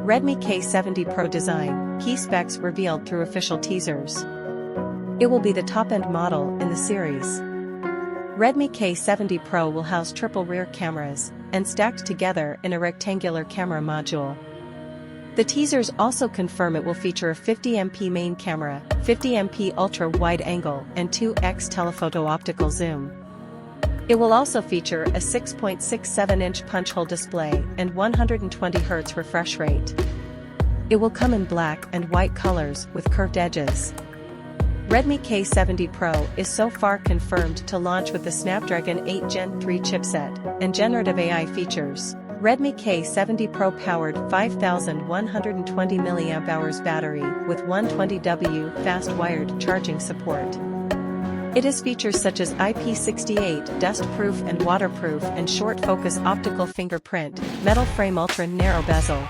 Redmi K70 Pro design, key specs revealed through official teasers. It will be the top-end model in the series. Redmi K70 Pro will house triple rear cameras, and stacked together in a rectangular camera module. The teasers also confirm it will feature a 50MP main camera, 50MP ultra-wide angle and 2x telephoto optical zoom. It will also feature a 6.67-inch punch-hole display and 120Hz refresh rate. It will come in black and white colors with curved edges. Redmi K70 Pro is so far confirmed to launch with the Snapdragon 8 Gen 3 chipset and generative AI features. Redmi K70 Pro powered 5120 mAh battery with 120W fast wired charging support. It has features such as IP68 Dust proof and waterproof and short focus optical fingerprint, metal frame ultra narrow bezel,